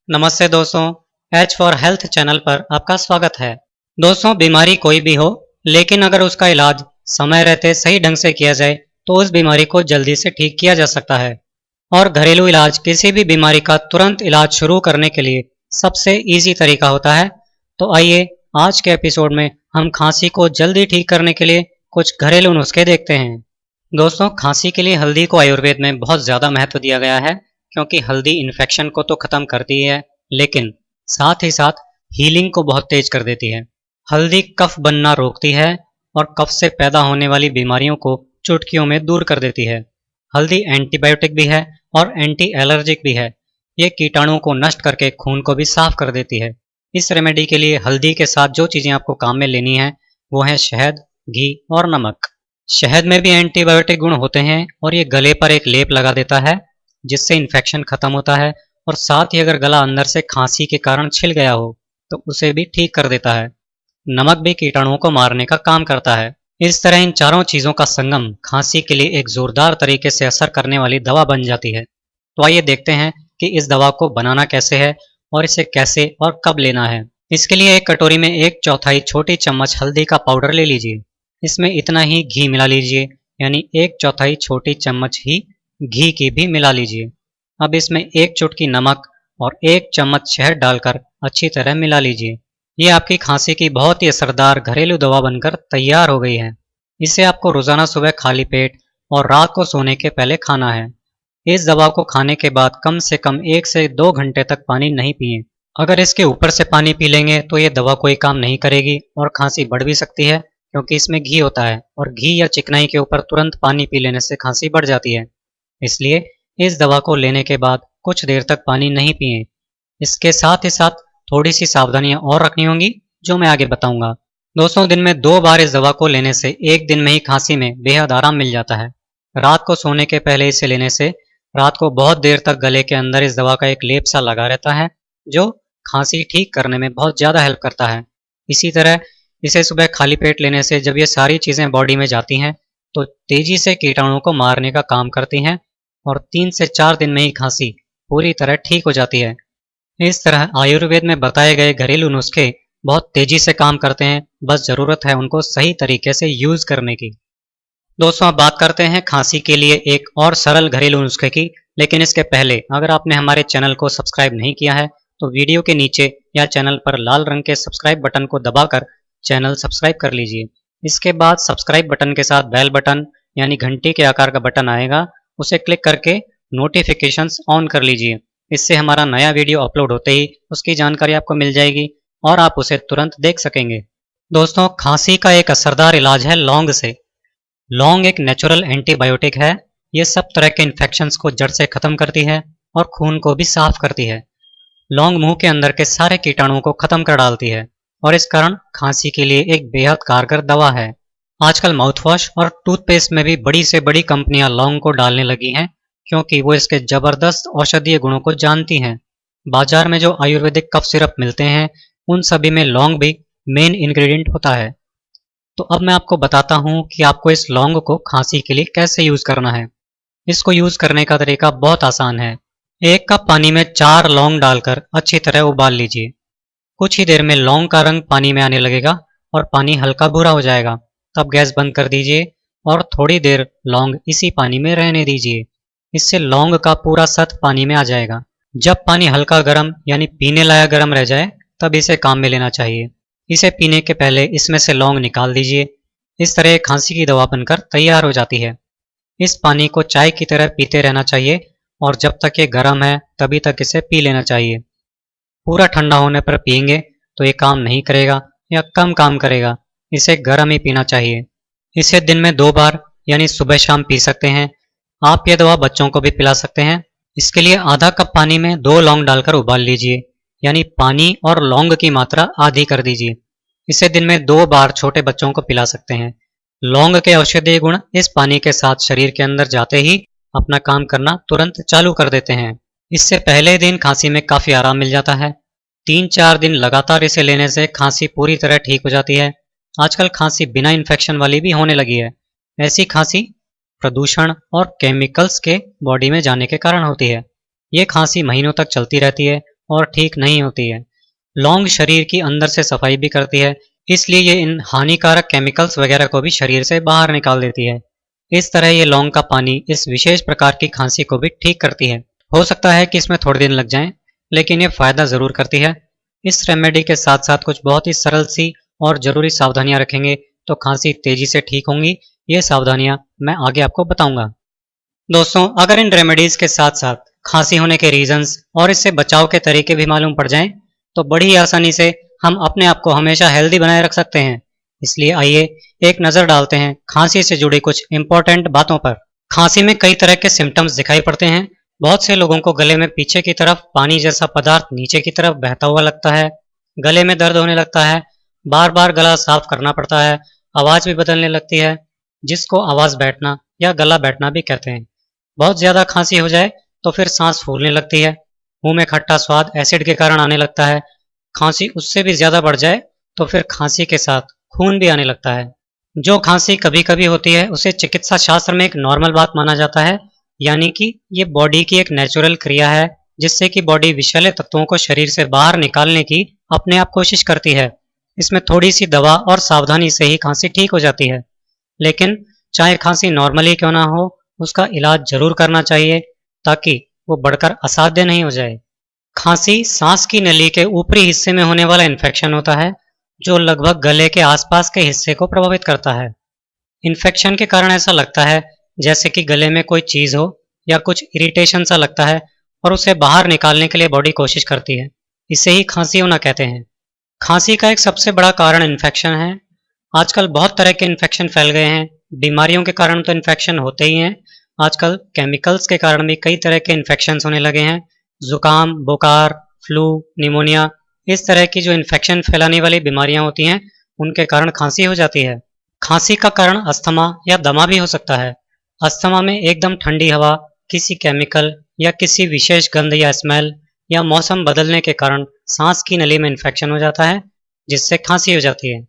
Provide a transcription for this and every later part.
नमस्ते दोस्तों, H for health channel पर आपका स्वागत है। दोस्तों, बीमारी कोई भी हो, लेकिन अगर उसका इलाज समय रहते सही ढंग से किया जाए तो उस बीमारी को जल्दी से ठीक किया जा सकता है। और घरेलू इलाज किसी भी बीमारी का तुरंत इलाज शुरू करने के लिए सबसे इजी तरीका होता है। तो आइए आज के एपिसोड में हम खांसी को जल्दी ठीक करने के लिए कुछ घरेलू नुस्खे देखते हैं। दोस्तों, खांसी के लिए हल्दी को आयुर्वेद में बहुत ज़्यादा महत्व दिया गया है, क्योंकि हल्दी इन्फेक्शन को तो ख़त्म करती है, लेकिन साथ ही साथ हीलिंग को बहुत तेज कर देती है। हल्दी कफ बनना रोकती है और कफ से पैदा होने वाली बीमारियों को चुटकियों में दूर कर देती है। हल्दी एंटीबायोटिक भी है और एंटी एलर्जिक भी है। ये कीटाणुओं को नष्ट करके खून को भी साफ कर देती है। इस रेमेडी के लिए हल्दी के साथ जो चीज़ें आपको काम में लेनी है वो है शहद, घी और नमक। शहद में भी एंटीबायोटिक गुण होते हैं और ये गले पर एक लेप लगा देता है, जिससे इन्फेक्शन खत्म होता है। और साथ ही अगर गला अंदर से खांसी के कारण छिल गया हो तो उसे भी ठीक कर देता है। नमक भी कीटाणुओं को मारने का काम करता है। इस तरह इन चारों चीज़ों का संगम खांसी के लिए एक जोरदार तरीके से असर करने वाली दवा बन जाती है। तो आइए देखते हैं कि इस दवा को बनाना कैसे है और इसे कैसे और कब लेना है। इसके लिए एक कटोरी में 1/4 छोटी चम्मच हल्दी का पाउडर ले लीजिए। इसमें इतना ही घी मिला लीजिए, यानी 1/4 छोटी चम्मच ही घी की भी मिला लीजिए। अब इसमें 1 चुटकी नमक और 1 चम्मच शहद डालकर अच्छी तरह मिला लीजिए। ये आपकी खांसी की बहुत ही असरदार घरेलू दवा बनकर तैयार हो गई है। इसे आपको रोजाना सुबह खाली पेट और रात को सोने के पहले खाना है। इस दवा को खाने के बाद कम से कम 1 से 2 घंटे तक पानी नहीं पिएं। अगर इसके ऊपर से पानी पी लेंगे तो ये दवा कोई काम नहीं करेगी और खांसी बढ़ भी सकती है, क्योंकि इसमें घी होता है और घी या चिकनाई के ऊपर तुरंत पानी पी लेने से खांसी बढ़ जाती है। इसलिए इस दवा को लेने के बाद कुछ देर तक पानी नहीं पिएं। इसके साथ ही साथ थोड़ी सी सावधानियां और रखनी होंगी, जो मैं आगे बताऊंगा। दोस्तों, दिन में 2 बार इस दवा को लेने से एक दिन में ही खांसी में बेहद आराम मिल जाता है। रात को सोने के पहले इसे लेने से रात को बहुत देर तक गले के अंदर इस दवा का एक लेप सा लगा रहता है, जो खांसी ठीक करने में बहुत ज़्यादा हेल्प करता है। इसी तरह इसे सुबह खाली पेट लेने से जब ये सारी चीज़ें बॉडी में जाती हैं तो तेज़ी से कीटाणुओं को मारने का काम करती हैं और 3 से 4 दिन में ही खांसी पूरी तरह ठीक हो जाती है। इस तरह आयुर्वेद में बताए गए घरेलू नुस्खे बहुत तेज़ी से काम करते हैं, बस ज़रूरत है उनको सही तरीके से यूज़ करने की। दोस्तों, अब बात करते हैं खांसी के लिए एक और सरल घरेलू नुस्खे की। लेकिन इसके पहले अगर आपने हमारे चैनल को सब्सक्राइब नहीं किया है तो वीडियो के नीचे या चैनल पर लाल रंग के सब्सक्राइब बटन को दबाकर चैनल सब्सक्राइब कर लीजिए। इसके बाद सब्सक्राइब बटन के साथ बेल बटन यानी घंटी के आकार का बटन आएगा, उसे क्लिक करके नोटिफिकेशंस ऑन कर लीजिए। इससे हमारा नया वीडियो अपलोड होते ही उसकी जानकारी आपको मिल जाएगी और आप उसे तुरंत देख सकेंगे। दोस्तों, खांसी का एक असरदार इलाज है लौंग से। लौंग एक नेचुरल एंटीबायोटिक है। ये सब तरह के इन्फेक्शंस को जड़ से खत्म करती है और खून को भी साफ करती है। लौंग मुंह के अंदर के सारे कीटाणुओं को खत्म कर डालती है और इस कारण खांसी के लिए एक बेहद कारगर दवा है। आजकल माउथवॉश और टूथपेस्ट में भी बड़ी से बड़ी कंपनियां लौंग को डालने लगी हैं, क्योंकि वो इसके जबरदस्त औषधीय गुणों को जानती हैं। बाजार में जो आयुर्वेदिक कफ सिरप मिलते हैं उन सभी में लौंग भी मेन इंग्रेडिएंट होता है। तो अब मैं आपको बताता हूँ कि आपको इस लौंग को खांसी के लिए कैसे यूज़ करना है। इसको यूज़ करने का तरीका बहुत आसान है। 1 कप पानी में 4 लौंग डालकर अच्छी तरह उबाल लीजिए। कुछ ही देर में लौंग का रंग पानी में आने लगेगा और पानी हल्का भूरा हो जाएगा। तब गैस बंद कर दीजिए और थोड़ी देर लौंग इसी पानी में रहने दीजिए। इससे लौंग का पूरा सत्व पानी में आ जाएगा। जब पानी हल्का गर्म यानी पीने लायक गर्म रह जाए तब इसे काम में लेना चाहिए। इसे पीने के पहले इसमें से लौंग निकाल दीजिए। इस तरह खांसी की दवा बनकर तैयार हो जाती है। इस पानी को चाय की तरह पीते रहना चाहिए और जब तक ये गर्म है तभी तक इसे पी लेना चाहिए। पूरा ठंडा होने पर पिएंगे तो ये काम नहीं करेगा या कम काम करेगा। इसे गर्म ही पीना चाहिए। इसे दिन में 2 बार यानी सुबह शाम पी सकते हैं। आप ये दवा बच्चों को भी पिला सकते हैं। इसके लिए आधा कप पानी में 2 लौंग डालकर उबाल लीजिए, यानी पानी और लौंग की मात्रा आधी कर दीजिए। इसे दिन में 2 बार छोटे बच्चों को पिला सकते हैं। लौंग के औषधीय गुण इस पानी के साथ शरीर के अंदर जाते ही अपना काम करना तुरंत चालू कर देते हैं। इससे पहले दिन खांसी में काफ़ी आराम मिल जाता है। 3-4 दिन लगातार इसे लेने से खांसी पूरी तरह ठीक हो जाती है। आजकल खांसी बिना इन्फेक्शन वाली भी होने लगी है। ऐसी खांसी प्रदूषण और केमिकल्स के बॉडी में जाने के कारण होती है। ये खांसी महीनों तक चलती रहती है और ठीक नहीं होती है। लौंग शरीर की अंदर से सफाई भी करती है, इसलिए ये इन हानिकारक केमिकल्स वगैरह को भी शरीर से बाहर निकाल देती है। इस तरह ये लौंग का पानी इस विशेष प्रकार की खांसी को भी ठीक करती है। हो सकता है कि इसमें थोड़े दिन लग जाएं, लेकिन ये फायदा जरूर करती है। इस रेमेडी के साथ साथ कुछ बहुत ही सरल सी और जरूरी सावधानियां रखेंगे तो खांसी तेजी से ठीक होंगी। ये सावधानियां मैं आगे आपको बताऊंगा। दोस्तों, अगर इन रेमेडीज के साथ साथ खांसी होने के रीजंस और इससे बचाव के तरीके भी मालूम पड़ जाएं, तो बड़ी आसानी से हम अपने आप को हमेशा हेल्दी बनाए रख सकते हैं। इसलिए आइए एक नज़र डालते हैं खांसी से जुड़ी कुछ इंपॉर्टेंट बातों पर। खांसी में कई तरह के सिम्टम्स दिखाई पड़ते हैं। बहुत से लोगों को गले में पीछे की तरफ पानी जैसा पदार्थ नीचे की तरफ बहता हुआ लगता है, गले में दर्द होने लगता है, बार बार गला साफ करना पड़ता है, आवाज़ भी बदलने लगती है, जिसको आवाज़ बैठना या गला बैठना भी कहते हैं। बहुत ज़्यादा खांसी हो जाए तो फिर सांस फूलने लगती है, मुंह में खट्टा स्वाद एसिड के कारण आने लगता है। खांसी उससे भी ज़्यादा बढ़ जाए तो फिर खांसी के साथ खून भी आने लगता है। जो खांसी कभी कभी होती है उसे चिकित्सा शास्त्र में एक नॉर्मल बात माना जाता है, यानी कि ये बॉडी की एक नेचुरल क्रिया है जिससे कि बॉडी विषैले तत्वों को शरीर से बाहर निकालने की अपने आप कोशिश करती है। इसमें थोड़ी सी दवा और सावधानी से ही खांसी ठीक हो जाती है। लेकिन चाहे खांसी नॉर्मली क्यों ना हो, उसका इलाज जरूर करना चाहिए ताकि वो बढ़कर असाध्य नहीं हो जाए। खांसी सांस की नली के ऊपरी हिस्से में होने वाला इन्फेक्शन होता है जो लगभग गले के आसपास के हिस्से को प्रभावित करता है। इन्फेक्शन के कारण ऐसा लगता है जैसे कि गले में कोई चीज़ हो या कुछ इरिटेशन सा लगता है और उसे बाहर निकालने के लिए बॉडी कोशिश करती है। इसे ही खांसी होना कहते हैं। खांसी का एक सबसे बड़ा कारण इन्फेक्शन है। आजकल बहुत तरह के इन्फेक्शन फैल गए हैं। बीमारियों के कारण तो इन्फेक्शन होते ही हैं, आजकल केमिकल्स के कारण भी कई तरह के इन्फेक्शन होने लगे हैं। जुकाम, बुखार, फ्लू, निमोनिया, इस तरह की जो इन्फेक्शन फैलाने वाली बीमारियां होती हैं उनके कारण खांसी हो जाती है। खांसी का कारण अस्थमा या दमा भी हो सकता है। अस्थमा में एकदम ठंडी हवा, किसी केमिकल या किसी विशेष गंध या स्मेल या मौसम बदलने के कारण सांस की नली में इन्फेक्शन हो जाता है जिससे खांसी हो जाती है।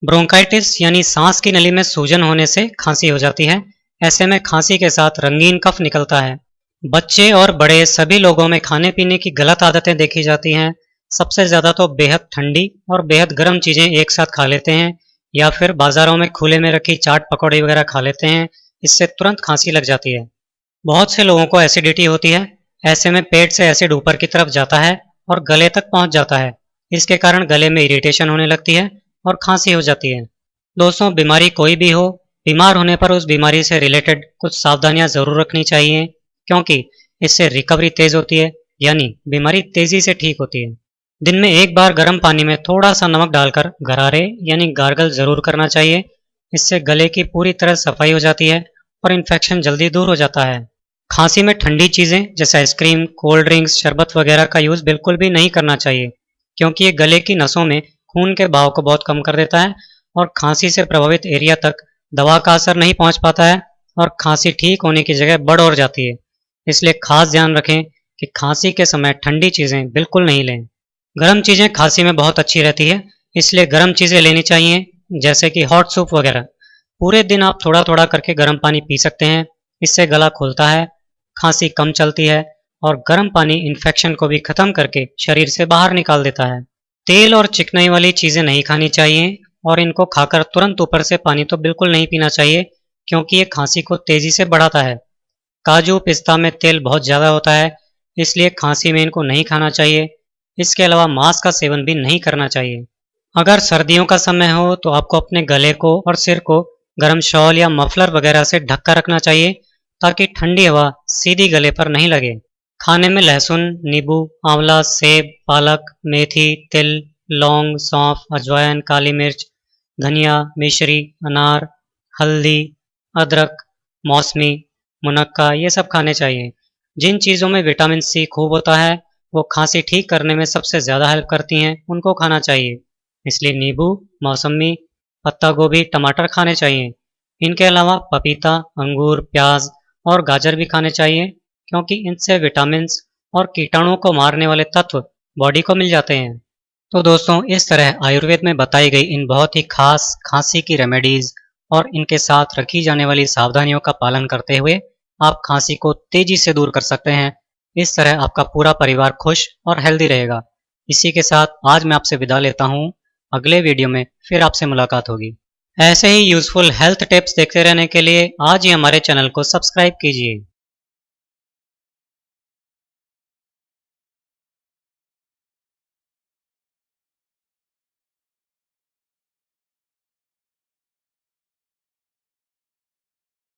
ब्रोंकाइटिस यानी सांस की नली में सूजन होने से खांसी हो जाती है। ऐसे में खांसी के साथ रंगीन कफ निकलता है। बच्चे और बड़े सभी लोगों में खाने पीने की गलत आदतें देखी जाती हैं। सबसे ज़्यादा तो बेहद ठंडी और बेहद गर्म चीज़ें एक साथ खा लेते हैं या फिर बाज़ारों में खुले में रखी चाट पकौड़े वगैरह खा लेते हैं। इससे तुरंत खांसी लग जाती है। बहुत से लोगों को एसिडिटी होती है। ऐसे में पेट से एसिड ऊपर की तरफ जाता है और गले तक पहुंच जाता है। इसके कारण गले में इरिटेशन होने लगती है और खांसी हो जाती है। दोस्तों, बीमारी कोई भी हो, बीमार होने पर उस बीमारी से रिलेटेड कुछ सावधानियां ज़रूर रखनी चाहिए, क्योंकि इससे रिकवरी तेज़ होती है, यानी बीमारी तेज़ी से ठीक होती है। दिन में एक बार गर्म पानी में थोड़ा सा नमक डालकर गरारे यानी गार्गल ज़रूर करना चाहिए। इससे गले की पूरी तरह सफाई हो जाती है और इन्फेक्शन जल्दी दूर हो जाता है। खांसी में ठंडी चीज़ें जैसे आइसक्रीम, कोल्ड ड्रिंक्स, शरबत वगैरह का यूज़ बिल्कुल भी नहीं करना चाहिए, क्योंकि ये गले की नसों में खून के बहाव को बहुत कम कर देता है और खांसी से प्रभावित एरिया तक दवा का असर नहीं पहुंच पाता है और खांसी ठीक होने की जगह बढ़ और जाती है। इसलिए खास ध्यान रखें कि खांसी के समय ठंडी चीज़ें बिल्कुल नहीं लें। गर्म चीज़ें खांसी में बहुत अच्छी रहती है, इसलिए गर्म चीज़ें लेनी चाहिए, जैसे कि हॉट सूप वगैरह। पूरे दिन आप थोड़ा थोड़ा करके गर्म पानी पी सकते हैं। इससे गला खुलता है, खांसी कम चलती है और गर्म पानी इन्फेक्शन को भी खत्म करके शरीर से बाहर निकाल देता है। तेल और चिकनाई वाली चीज़ें नहीं खानी चाहिए और इनको खाकर तुरंत ऊपर से पानी तो बिल्कुल नहीं पीना चाहिए, क्योंकि ये खांसी को तेज़ी से बढ़ाता है। काजू, पिस्ता में तेल बहुत ज़्यादा होता है, इसलिए खांसी में इनको नहीं खाना चाहिए। इसके अलावा मांस का सेवन भी नहीं करना चाहिए। अगर सर्दियों का समय हो तो आपको अपने गले को और सिर को गर्म शॉल या मफलर वगैरह से ढक कर रखना चाहिए, ताकि ठंडी हवा सीधी गले पर नहीं लगे। खाने में लहसुन, नींबू, आंवला, सेब, पालक, मेथी, तिल, लौंग, सौंफ, अजवाइन, काली मिर्च, धनिया, मिश्री, अनार, हल्दी, अदरक, मौसमी, मुनक्का, ये सब खाने चाहिए। जिन चीज़ों में विटामिन सी खूब होता है वो खांसी ठीक करने में सबसे ज़्यादा हेल्प करती हैं, उनको खाना चाहिए। इसलिए नींबू, मौसमी, पत्ता गोभी, टमाटर खाने चाहिए। इनके अलावा पपीता, अंगूर, प्याज और गाजर भी खाने चाहिए, क्योंकि इनसे विटामिन्स और कीटाणुओं को मारने वाले तत्व बॉडी को मिल जाते हैं। तो दोस्तों, इस तरह आयुर्वेद में बताई गई इन बहुत ही खास खांसी की रेमेडीज़ और इनके साथ रखी जाने वाली सावधानियों का पालन करते हुए आप खांसी को तेजी से दूर कर सकते हैं। इस तरह आपका पूरा परिवार खुश और हेल्दी रहेगा। इसी के साथ आज मैं आपसे विदा लेता हूँ। अगले वीडियो में फिर आपसे मुलाकात होगी। ऐसे ही यूजफुल हेल्थ टिप्स देखते रहने के लिए आज ही हमारे चैनल को सब्सक्राइब कीजिए।